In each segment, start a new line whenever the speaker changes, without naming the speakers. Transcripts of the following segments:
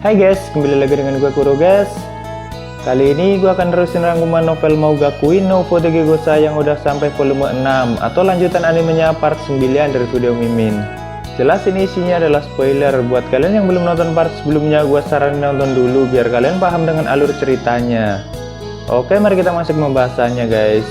Hai guys, kembali lagi dengan gue Kuro guys. Kali ini gue akan terusin rangkuman novel Mougakui no Futegegosa yang udah sampai volume 6 atau lanjutan animenya part 9 dari video Mimin. Jelas ini isinya adalah spoiler. Buat kalian yang belum nonton part sebelumnya, gue saranin nonton dulu biar kalian paham dengan alur ceritanya. Oke, mari kita masuk pembahasannya guys.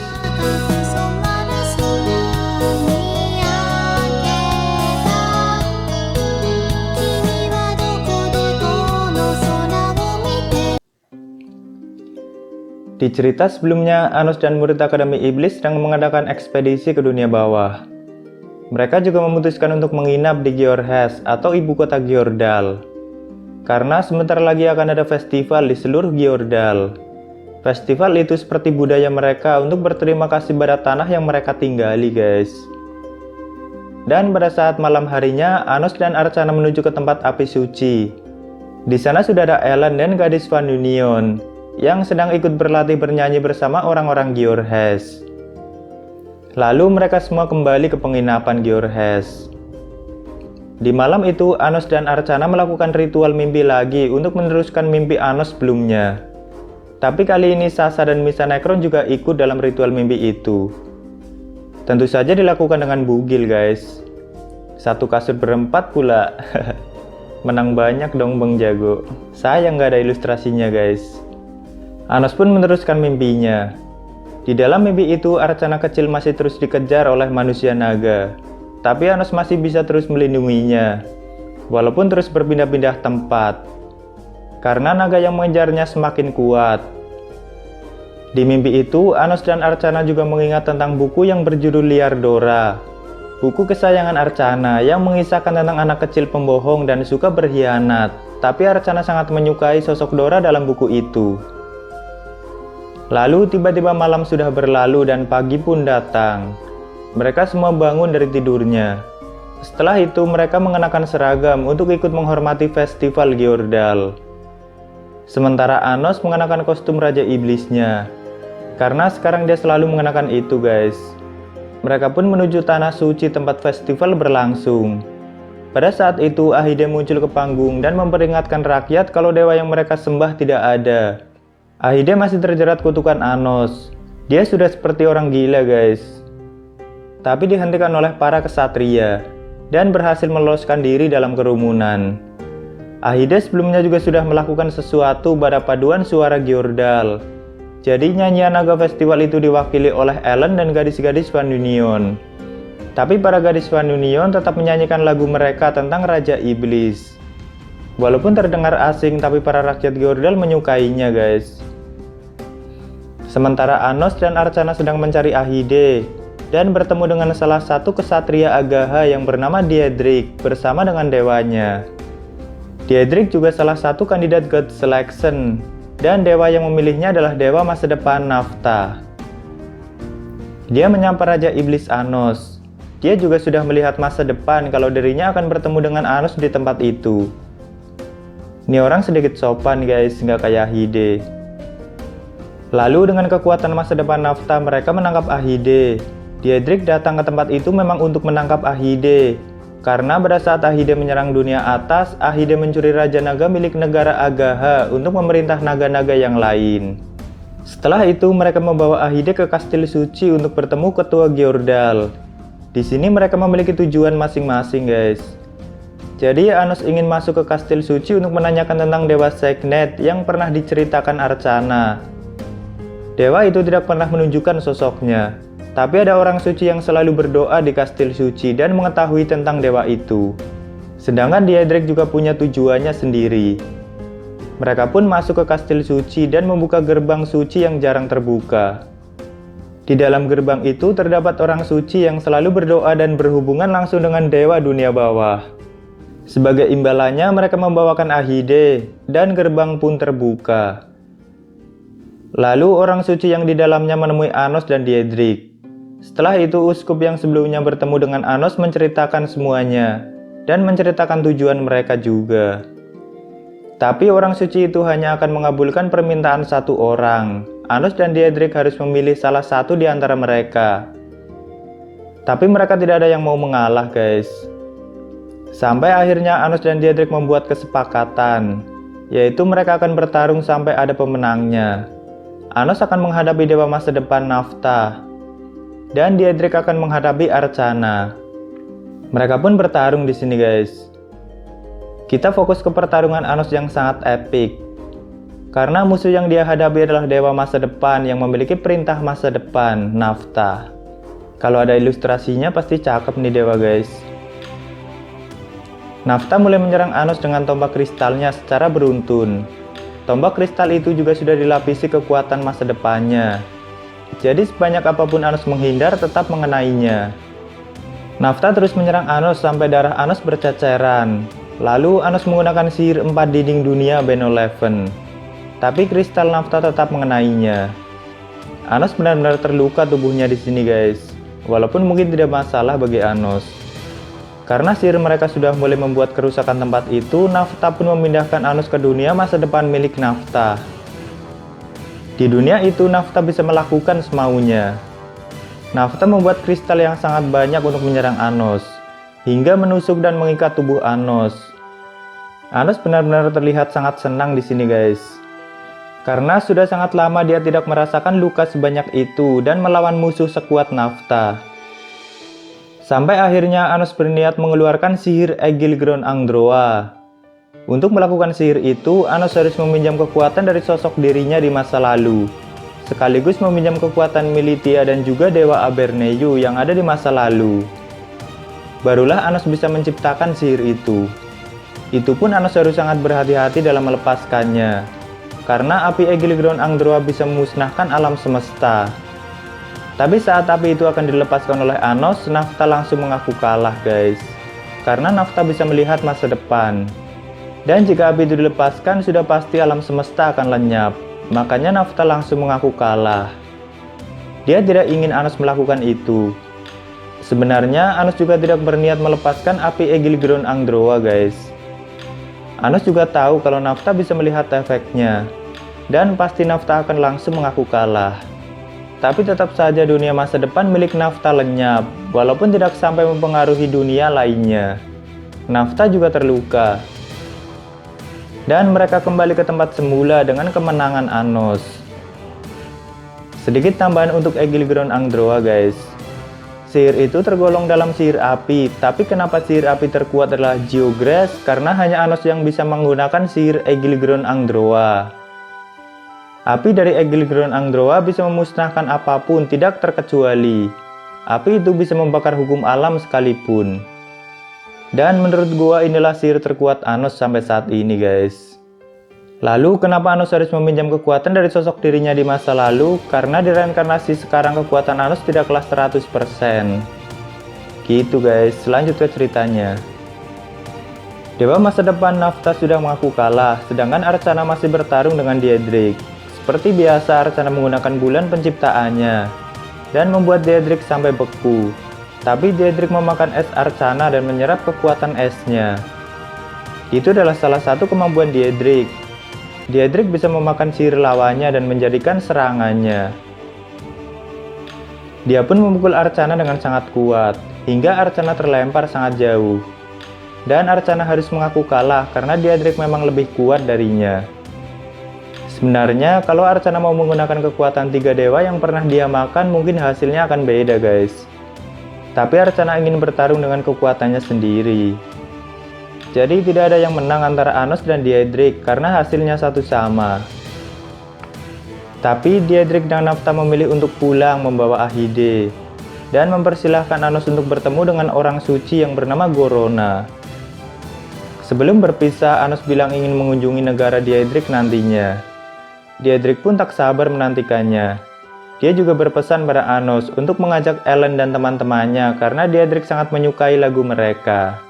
Di cerita sebelumnya, Anos dan murid Akademi Iblis sedang mengadakan ekspedisi ke dunia bawah. Mereka juga memutuskan untuk menginap di Giorhes atau ibu kota Giordal. Karena sebentar lagi akan ada festival di seluruh Giordal. Festival itu seperti budaya mereka untuk berterima kasih pada tanah yang mereka tinggali guys. Dan pada saat malam harinya, Anos dan Archana menuju ke tempat api suci. Di sana sudah ada Ellen dan gadis Van Union yang sedang ikut berlatih bernyanyi bersama orang-orang Giorhes. Lalu mereka semua kembali ke penginapan Giorhes. Di malam itu, Anos dan Archana melakukan ritual mimpi lagi untuk meneruskan mimpi Anos sebelumnya. Tapi kali ini Sasa dan Misa Necron juga ikut dalam ritual mimpi itu. Tentu saja dilakukan dengan bugil guys. Satu kasur berempat pula. Menang banyak dong Bang Jago. Sayang gak ada ilustrasinya guys. Anos pun meneruskan mimpinya. Di dalam mimpi itu, Archana kecil masih terus dikejar oleh manusia naga. Tapi Anos masih bisa terus melindunginya, walaupun terus berpindah-pindah tempat. Karena naga yang mengejarnya semakin kuat. Di mimpi itu, Anos dan Archana juga mengingat tentang buku yang berjudul Liar Dora. Buku kesayangan Archana yang mengisahkan tentang anak kecil pembohong dan suka berkhianat. Tapi Archana sangat menyukai sosok Dora dalam buku itu. Lalu tiba-tiba malam sudah berlalu dan pagi pun datang. Mereka semua bangun dari tidurnya. Setelah itu mereka mengenakan seragam untuk ikut menghormati festival Giordal. Sementara Anos mengenakan kostum Raja Iblisnya. Karena sekarang dia selalu mengenakan itu guys. Mereka pun menuju tanah suci tempat festival berlangsung. Pada saat itu Ahide muncul ke panggung dan memperingatkan rakyat kalau dewa yang mereka sembah tidak ada. Ahide masih terjerat kutukan Anos. Dia sudah seperti orang gila guys. Tapi dihentikan oleh para kesatria dan berhasil meloloskan diri dalam kerumunan. Ahide sebelumnya juga sudah melakukan sesuatu pada paduan suara Giordal. Jadi nyanyian naga festival itu diwakili oleh Ellen dan gadis-gadis Van Union. Tapi para gadis Van Union tetap menyanyikan lagu mereka tentang Raja Iblis. Walaupun terdengar asing, tapi para rakyat Giordal menyukainya guys. Sementara Anos dan Archana sedang mencari Ahide dan bertemu dengan salah satu kesatria Agaha yang bernama Daedric bersama dengan dewanya. Daedric juga salah satu kandidat God Selection dan dewa yang memilihnya adalah dewa masa depan Nafta. Dia menyapa Raja Iblis Anos. Dia juga sudah melihat masa depan kalau dirinya akan bertemu dengan Anos di tempat itu. Ini orang sedikit sopan guys, nggak kayak Ahide. Lalu dengan kekuatan masa depan Nafta mereka menangkap Ahide. Daedric datang ke tempat itu memang untuk menangkap Ahide. Karena pada saat Ahide menyerang dunia atas, Ahide mencuri Raja Naga milik negara Agaha untuk memerintah naga-naga yang lain. Setelah itu mereka membawa Ahide ke kastil suci untuk bertemu ketua Giordal. Di sini mereka memiliki tujuan masing-masing guys. Jadi Anos ingin masuk ke kastil suci untuk menanyakan tentang Dewa Sekhmet yang pernah diceritakan Archana. Dewa itu tidak pernah menunjukkan sosoknya, tapi ada orang suci yang selalu berdoa di kastil suci dan mengetahui tentang dewa itu. Sedangkan Daedric juga punya tujuannya sendiri. Mereka pun masuk ke kastil suci dan membuka gerbang suci yang jarang terbuka. Di dalam gerbang itu terdapat orang suci yang selalu berdoa dan berhubungan langsung dengan dewa dunia bawah. Sebagai imbalannya mereka membawakan Ahide dan gerbang pun terbuka. Lalu orang suci yang di dalamnya menemui Anos dan Daedric. Setelah itu uskup yang sebelumnya bertemu dengan Anos menceritakan semuanya dan menceritakan tujuan mereka juga. Tapi orang suci itu hanya akan mengabulkan permintaan satu orang. Anos dan Daedric harus memilih salah satu di antara mereka. Tapi mereka tidak ada yang mau mengalah guys. Sampai akhirnya Anos dan Daedric membuat kesepakatan. yaitu mereka akan bertarung sampai ada pemenangnya. Anos akan menghadapi dewa masa depan Naphtha, dan Diedrich akan menghadapi Arcana. Mereka pun bertarung di sini guys. Kita fokus ke pertarungan Anos yang sangat epik, karena musuh yang dia hadapi adalah dewa masa depan yang memiliki perintah masa depan, Naphtha. Kalau ada ilustrasinya pasti cakep nih dewa guys. Naphtha mulai menyerang Anos dengan tombak kristalnya secara beruntun. Tombak kristal itu juga sudah dilapisi kekuatan masa depannya. Jadi sebanyak apapun Anos menghindar tetap mengenainya. Naphtha terus menyerang Anos sampai darah Anos berceceran. Lalu Anos menggunakan sihir 4 dinding dunia Benevolent. Tapi kristal Naphtha tetap mengenainya. Anos benar-benar terluka tubuhnya di sini guys. Walaupun mungkin tidak masalah bagi Anos. Karena sihir mereka sudah mulai membuat kerusakan tempat itu, Naphtha pun memindahkan Anos ke dunia masa depan milik Naphtha. Di dunia itu, Naphtha bisa melakukan semaunya. Naphtha membuat kristal yang sangat banyak untuk menyerang Anos, hingga menusuk dan mengikat tubuh Anos. Anos benar-benar terlihat sangat senang di sini guys. Karena sudah sangat lama dia tidak merasakan luka sebanyak itu dan melawan musuh sekuat Naphtha. Sampai akhirnya Anos berniat mengeluarkan sihir Aegilgron Angdroa. Untuk melakukan sihir itu, Anos harus meminjam kekuatan dari sosok dirinya di masa lalu, sekaligus meminjam kekuatan Militia dan juga Dewa Aberneu yang ada di masa lalu. Barulah Anos bisa menciptakan sihir itu. Itu pun Anos harus sangat berhati-hati dalam melepaskannya, karena api Aegilgron Angdroa bisa memusnahkan alam semesta. Tapi saat api itu akan dilepaskan oleh Anos, Naphtha langsung mengaku kalah guys. Karena Naphtha bisa melihat masa depan. Dan jika api itu dilepaskan, sudah pasti alam semesta akan lenyap. Makanya Naphtha langsung mengaku kalah. Dia tidak ingin Anos melakukan itu. Sebenarnya Anos juga tidak berniat melepaskan api Aegilgron Angdroa guys. Anos juga tahu kalau Naphtha bisa melihat efeknya. Dan pasti Naphtha akan langsung mengaku kalah. Tapi tetap saja dunia masa depan milik Naphtha lenyap, walaupun tidak sampai mempengaruhi dunia lainnya. Naphtha juga terluka. Dan mereka kembali ke tempat semula dengan kemenangan Anos. Sedikit tambahan untuk Aegilgron Angdroa guys. Sihir itu tergolong dalam sihir api, tapi kenapa sihir api terkuat adalah Geograss? Karena hanya Anos yang bisa menggunakan sihir Aegilgron Angdroa. Api dari Aegilgron Angdroa bisa memusnahkan apapun, tidak terkecuali. Api itu bisa membakar hukum alam sekalipun. Dan menurut gua inilah sihir terkuat Anos sampai saat ini guys. Lalu kenapa Anos harus meminjam kekuatan dari sosok dirinya di masa lalu? Karena di reinkarnasi sekarang kekuatan Anos tidak kelas 100%. Gitu guys, lanjut ke ceritanya. Dewa masa depan Naphtha sudah mengaku kalah, sedangkan Arcana masih bertarung dengan Diedrich. Seperti biasa, Arcana menggunakan bulan penciptaannya dan membuat Diedrich sampai beku. Tapi Diedrich memakan es Arcana dan menyerap kekuatan esnya. Itu adalah salah satu kemampuan Diedrich. Diedrich bisa memakan sihir lawannya dan menjadikan serangannya. Dia pun memukul Arcana dengan sangat kuat, hingga Arcana terlempar sangat jauh. Dan Arcana harus mengaku kalah karena Diedrich memang lebih kuat darinya. Sebenarnya kalau Arcana mau menggunakan kekuatan 3 dewa yang pernah dia makan, mungkin hasilnya akan beda guys. Tapi Arcana ingin bertarung dengan kekuatannya sendiri. Jadi tidak ada yang menang antara Anos dan Diedrich karena hasilnya satu sama. Tapi Diedrich dan Naphtha memilih untuk pulang membawa Ahide dan mempersilahkan Anos untuk bertemu dengan orang suci yang bernama Gorona. Sebelum berpisah, Anos bilang ingin mengunjungi negara Diedrich nantinya. Diedrich pun tak sabar menantikannya. Dia juga berpesan pada Anos untuk mengajak Ellen dan teman-temannya karena Diedrich sangat menyukai lagu mereka.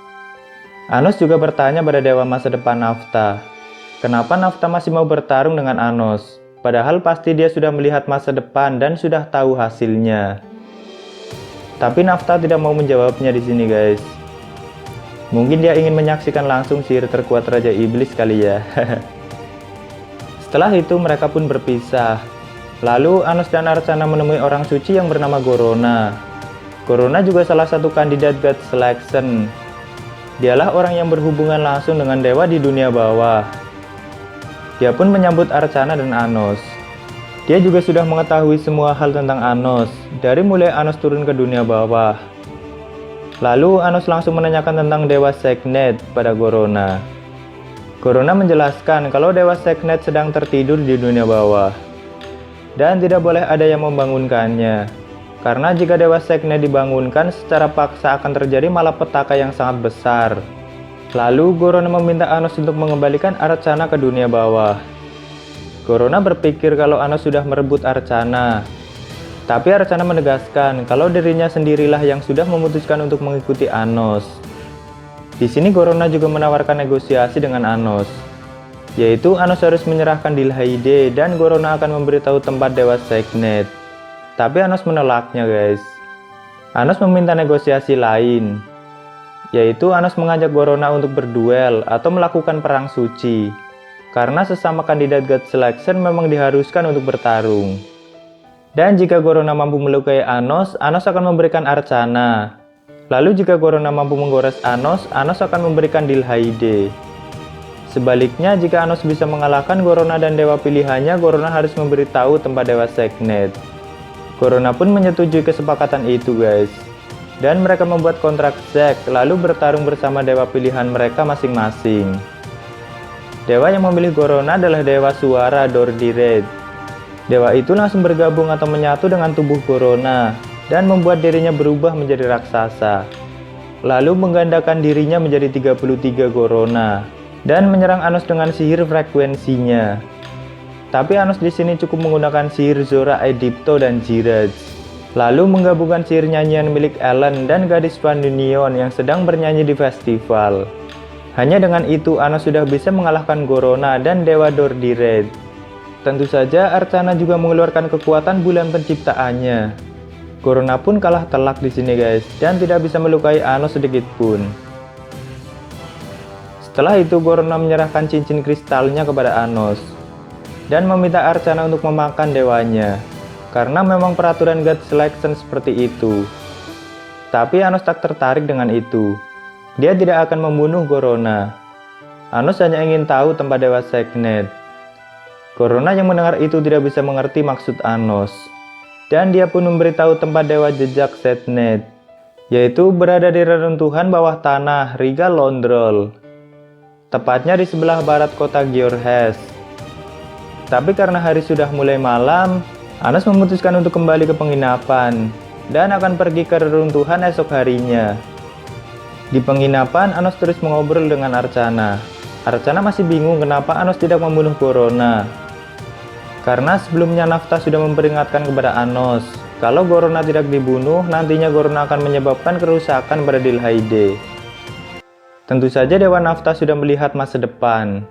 Anos juga bertanya pada dewa masa depan Naphtha, kenapa Naphtha masih mau bertarung dengan Anos, padahal pasti dia sudah melihat masa depan dan sudah tahu hasilnya. Tapi Naphtha tidak mau menjawabnya di sini guys. Mungkin dia ingin menyaksikan langsung sihir terkuat Raja Iblis kali ya. Setelah itu mereka pun berpisah. Lalu Anos dan Arcana menemui orang suci yang bernama Gorona. Gorona juga salah satu kandidat God Selection. Dialah orang yang berhubungan langsung dengan dewa di dunia bawah. Dia pun menyambut Archana dan Anos. Dia juga sudah mengetahui semua hal tentang Anos, dari mulai Anos turun ke dunia bawah. Lalu Anos langsung menanyakan tentang Dewa Sekhmet pada Gorona. Gorona menjelaskan kalau Dewa Sekhmet sedang tertidur di dunia bawah, dan tidak boleh ada yang membangunkannya. Karena jika Dewa Sekhmet dibangunkan secara paksa akan terjadi malapetaka yang sangat besar. Lalu Gorona meminta Anos untuk mengembalikan Archana ke dunia bawah. Gorona berpikir kalau Anos sudah merebut Archana. Tapi Archana menegaskan kalau dirinya sendirilah yang sudah memutuskan untuk mengikuti Anos. Di sini Gorona juga menawarkan negosiasi dengan Anos, yaitu Anos harus menyerahkan Dilhaide dan Gorona akan memberitahu tempat Dewa Sekhmet. Tapi Anos menolaknya guys. Anos meminta negosiasi lain, yaitu Anos mengajak Gorona untuk berduel atau melakukan perang suci. Karena sesama kandidat God Selection memang diharuskan untuk bertarung. Dan jika Gorona mampu melukai Anos, Anos akan memberikan Archana. Lalu jika Gorona mampu menggores Anos, Anos akan memberikan Dilhaide. Sebaliknya, jika Anos bisa mengalahkan Gorona dan dewa pilihannya, Gorona harus memberitahu tempat Dewa Sekhmet. Gorona pun menyetujui kesepakatan itu guys. Dan mereka membuat kontrak seks, lalu bertarung bersama dewa pilihan mereka masing-masing. Dewa yang memilih Gorona adalah Dewa Suara Dordired. Dewa itu langsung bergabung atau menyatu dengan tubuh Gorona, dan membuat dirinya berubah menjadi raksasa. Lalu menggandakan dirinya menjadi 33 Gorona, dan menyerang Anos dengan sihir frekuensinya. Tapi Anos di sini cukup menggunakan sihir Zora Edipto dan Jiraj. Lalu menggabungkan sihir nyanyian milik Ellen dan gadis Pandunion yang sedang bernyanyi di festival. Hanya dengan itu Anos sudah bisa mengalahkan Gorona dan Dewa Dordired. Tentu saja Archana juga mengeluarkan kekuatan bulan penciptaannya. Gorona pun kalah telak di sini guys, dan tidak bisa melukai Anos sedikit pun. Setelah itu Gorona menyerahkan cincin kristalnya kepada Anos dan meminta Archana untuk memakan dewanya. Karena memang peraturan God Selection seperti itu. Tapi Anos tak tertarik dengan itu. Dia tidak akan membunuh Gorona. Anos hanya ingin tahu tempat Dewa Sekhmet. Gorona yang mendengar itu tidak bisa mengerti maksud Anos. Dan dia pun memberitahu tempat Dewa Jejak Sekhmet, yaitu berada di reruntuhan bawah tanah Riga Londrol. Tepatnya di sebelah barat kota Giorhes. Tapi karena hari sudah mulai malam, Anos memutuskan untuk kembali ke penginapan dan akan pergi ke reruntuhan esok harinya. Di penginapan, Anos terus mengobrol dengan Archana. Archana masih bingung kenapa Anos tidak membunuh Gorona. Karena sebelumnya Nafta sudah memperingatkan kepada Anos, kalau Gorona tidak dibunuh, nantinya Gorona akan menyebabkan kerusakan pada Dilhaide. Tentu saja Dewa Nafta sudah melihat masa depan.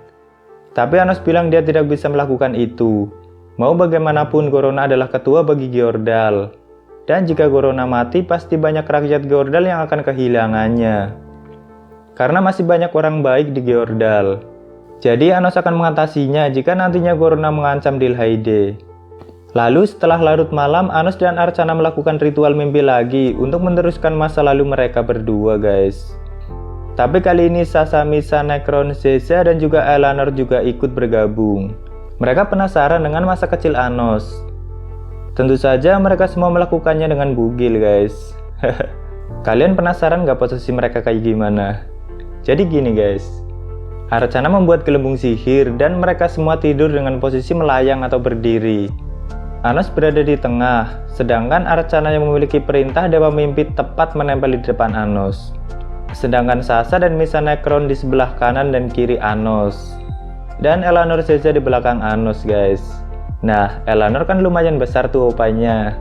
Tapi Anos bilang dia tidak bisa melakukan itu. Mau bagaimanapun Gorona adalah ketua bagi Gjordal. Dan jika Gorona mati pasti banyak rakyat Gjordal yang akan kehilangannya. Karena masih banyak orang baik di Gjordal. Jadi Anos akan mengatasinya jika nantinya Gorona mengancam Dilhaide. Lalu setelah larut malam, Anos dan Archana melakukan ritual mimpi lagi untuk meneruskan masa lalu mereka berdua guys. Tapi kali ini Sasamisa, Necron, Zeza dan juga Eleanor juga ikut bergabung. Mereka penasaran dengan masa kecil Anos. Tentu saja mereka semua melakukannya dengan bugil guys. Kalian penasaran gak posisi mereka kayak gimana? Jadi gini guys. Archana membuat gelembung sihir dan mereka semua tidur dengan posisi melayang atau berdiri. Anos berada di tengah, sedangkan Archana yang memiliki perintah Dewa Mimpi tepat menempel di depan Anos. Sedangkan Sasa dan Misa Necron di sebelah kanan dan kiri Anos. Dan Eleanor Zeza di belakang Anos guys. Nah, Eleanor kan lumayan besar tuh opanya.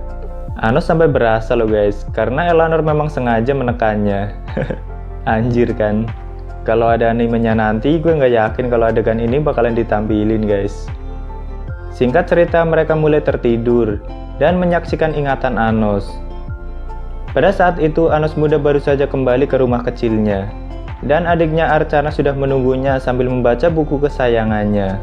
Anos sampai berasa loh guys, karena Eleanor memang sengaja menekannya. Anjir kan. Kalau ada animenya nanti, gue nggak yakin kalau adegan ini bakalan ditampilin guys. Singkat cerita, mereka mulai tertidur dan menyaksikan ingatan Anos. Pada saat itu, Anos muda baru saja kembali ke rumah kecilnya. Dan adiknya Archana sudah menunggunya sambil membaca buku kesayangannya.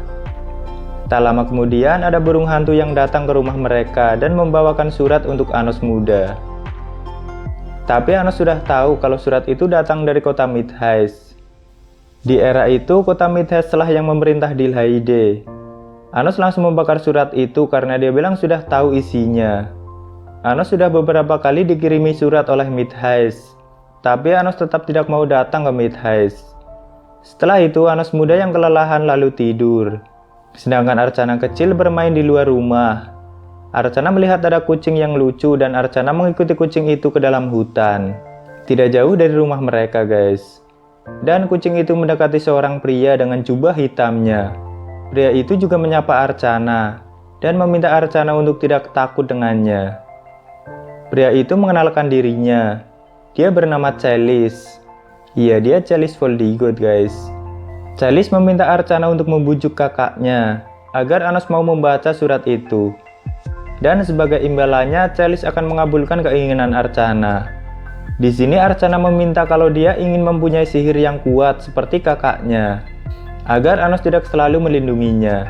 Tak lama kemudian ada burung hantu yang datang ke rumah mereka dan membawakan surat untuk Anos muda. Tapi Anos sudah tahu kalau surat itu datang dari kota Midheist. Di era itu kota Midheist lah yang memerintah Dilhaide. Anos langsung membakar surat itu karena dia bilang sudah tahu isinya. Anos sudah beberapa kali dikirimi surat oleh Midheist, tapi Anos tetap tidak mau datang ke Midheist. Setelah itu Anos muda yang kelelahan lalu tidur. Sedangkan Archana kecil bermain di luar rumah. Archana melihat ada kucing yang lucu dan Archana mengikuti kucing itu ke dalam hutan. Tidak jauh dari rumah mereka guys. Dan kucing itu mendekati seorang pria dengan jubah hitamnya. Pria itu juga menyapa Archana dan meminta Archana untuk tidak takut dengannya. Pria itu mengenalkan dirinya. Dia bernama Chalice. Iya, dia Chalice Voldigoth guys. Chalice meminta Archana untuk membujuk kakaknya agar Anos mau membaca surat itu. Dan sebagai imbalannya, Chalice akan mengabulkan keinginan Archana. Di sini Archana meminta kalau dia ingin mempunyai sihir yang kuat seperti kakaknya, agar Anos tidak selalu melindunginya.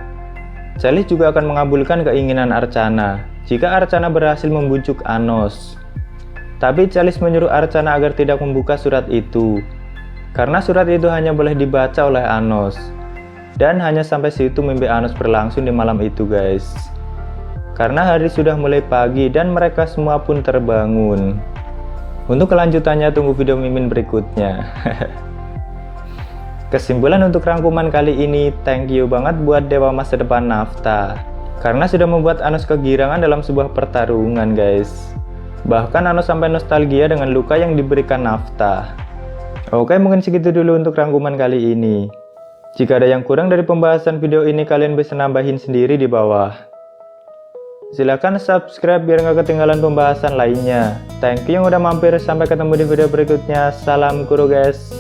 Chalice juga akan mengabulkan keinginan Archana jika Archana berhasil membujuk Anos. Tapi Chalice menyuruh Archana agar tidak membuka surat itu, karena surat itu hanya boleh dibaca oleh Anos. Dan hanya sampai situ mimpi Anos berlangsung di malam itu guys. Karena hari sudah mulai pagi dan mereka semua pun terbangun. Untuk kelanjutannya tunggu video Mimin berikutnya. Kesimpulan untuk rangkuman kali ini, thank you banget buat Dewa Masa Depan Naphtha, karena sudah membuat Anos kegirangan dalam sebuah pertarungan guys. Bahkan Anos sampai nostalgia dengan luka yang diberikan Naphtha. Oke, mungkin segitu dulu untuk rangkuman kali ini. Jika ada yang kurang dari pembahasan video ini, kalian bisa nambahin sendiri di bawah. Silahkan subscribe biar nggak ketinggalan pembahasan lainnya. Thank you yang udah mampir, sampai ketemu di video berikutnya. Salam guru guys.